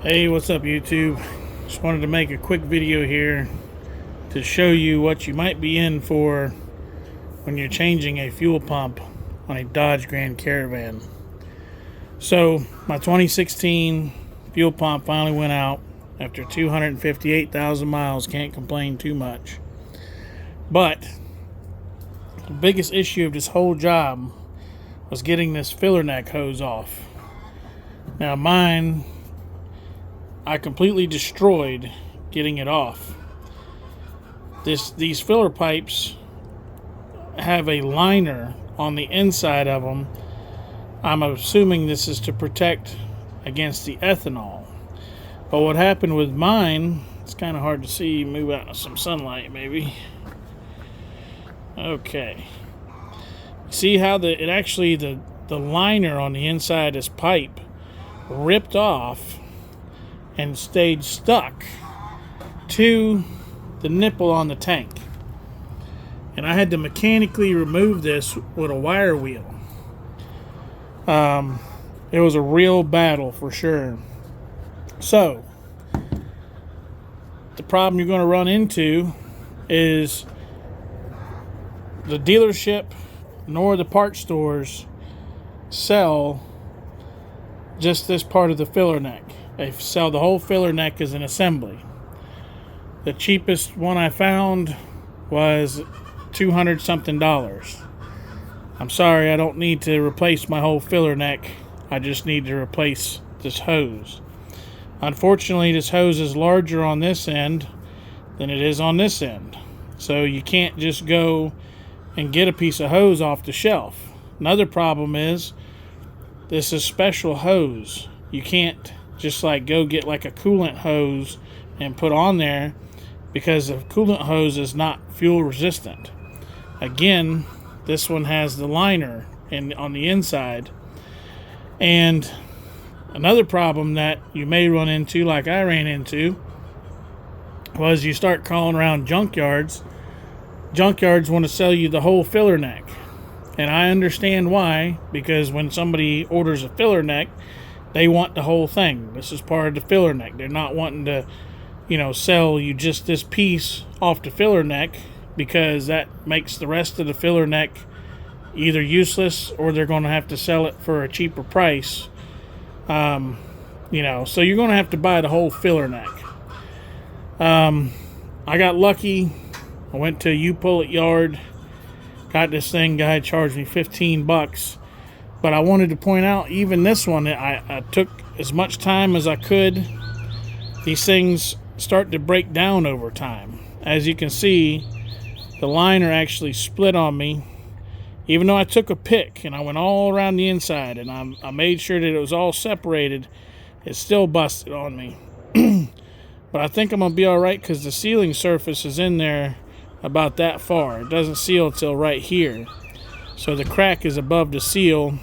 Hey, what's up YouTube? Just wanted to make a quick video here to show you what you might be in for when you're changing a fuel pump on a Dodge Grand Caravan. So my 2016 fuel pump finally went out after 258,000 miles. Can't complain too much. But the biggest issue of this whole job was getting this filler neck hose off. Now mine, I completely destroyed getting it off. These filler pipes have a liner on the inside of them. I'm assuming this is to protect against the ethanol. But what happened with mine, it's kind of hard to see. Move out in some sunlight maybe. Okay. See how the liner on the inside of this pipe ripped off and stayed stuck to the nipple on the tank. And I had to mechanically remove this with a wire wheel. It was a real battle for sure. So, the problem you're going to run into is the dealership nor the part stores sell just this part of the filler neck. They sell the whole filler neck as an assembly. The cheapest one I found was $200 something. I'm sorry, I don't need to replace my whole filler neck. I just need to replace this hose. Unfortunately, this hose is larger on this end than it is on this end. So you can't just go and get a piece of hose off the shelf. Another problem is this is special hose. You can't just like go get like a coolant hose and put on there, because the coolant hose is not fuel resistant. Again, this one has the liner on the inside. And another problem that you may run into, like I ran into, was you start calling around junkyards. Junkyards want to sell you the whole filler neck. And I understand why, because when somebody orders a filler neck, they want the whole thing. This is part of the filler neck. They're not wanting to, sell you just this piece off the filler neck, because that makes the rest of the filler neck either useless or they're going to have to sell it for a cheaper price. So you're going to have to buy the whole filler neck. I got lucky. I went to a U-Pull-It yard. Got this thing. Guy charged me $15. But I wanted to point out, even this one, I took as much time as I could. These things start to break down over time. As you can see, the liner actually split on me. Even though I took a pick and I went all around the inside and I made sure that it was all separated, it still busted on me. But I think I'm going to be alright, because the sealing surface is in there about that far. It doesn't seal till right here. So the crack is above the seal.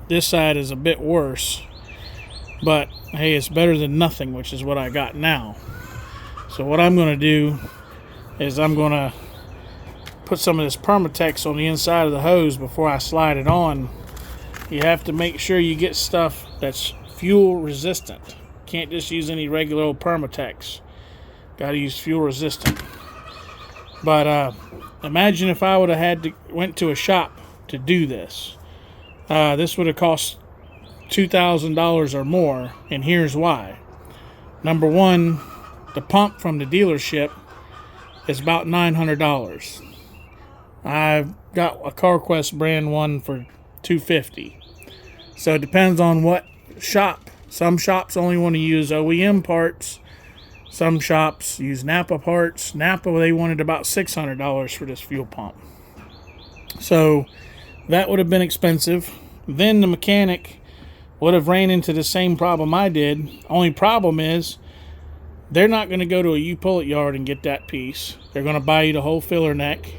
This side is a bit worse. But hey, it's better than nothing, which is what I got now. So what I'm going to do is I'm going to put some of this Permatex on the inside of the hose before I slide it on. You have to make sure you get stuff that's fuel resistant. Can't just use any regular old Permatex. Got to use fuel resistant. But imagine if I would have went to a shop to do this. This would have cost $2,000 or more, and here's why. Number one, the pump from the dealership is about $900. I've got a CarQuest brand one for $250. So it depends on what shop. Some shops only want to use OEM parts. Some shops use Napa parts. Napa, they wanted about $600 for this fuel pump. So that would have been expensive. Then the mechanic would have ran into the same problem I did. Only problem is they're not going to go to a U-Pull-It yard and get that piece. They're going to buy you the whole filler neck.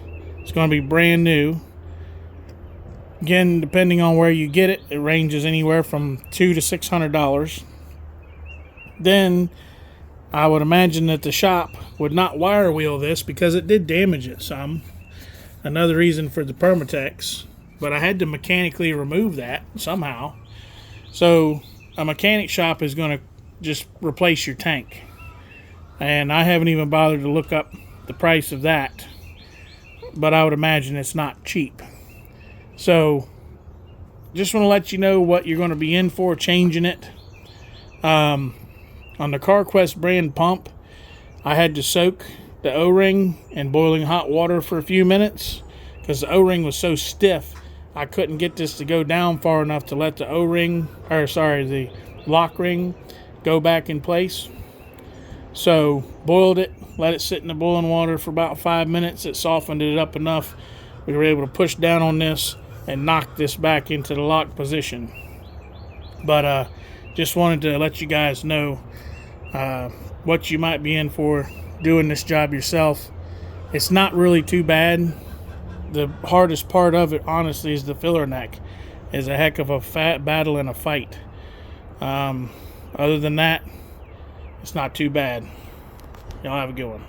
It's going to be brand new. Again, depending on where you get it, it ranges anywhere from $200 to $600. Then I would imagine that the shop would not wire wheel this, because it did damage it some. Another reason for the Permatex. But I had to mechanically remove that somehow. So a mechanic shop is going to just replace your tank. And I haven't even bothered to look up the price of that, but I would imagine it's not cheap. So just want to let you know what you're going to be in for changing it. On the CarQuest brand pump, I had to soak the O-ring in boiling hot water for a few minutes because the O-ring was so stiff I couldn't get this to go down far enough to let the the lock ring go back in place. So boiled it, let it sit in the boiling water for about 5 minutes. It softened it up enough. We were able to push down on this and knock this back into the lock position. But just wanted to let you guys know what you might be in for doing this job yourself. It's not really too bad. The hardest part of it, honestly, is the filler neck. It's a heck of a fat battle and a fight. Other than that, it's not too bad. Y'all have a good one.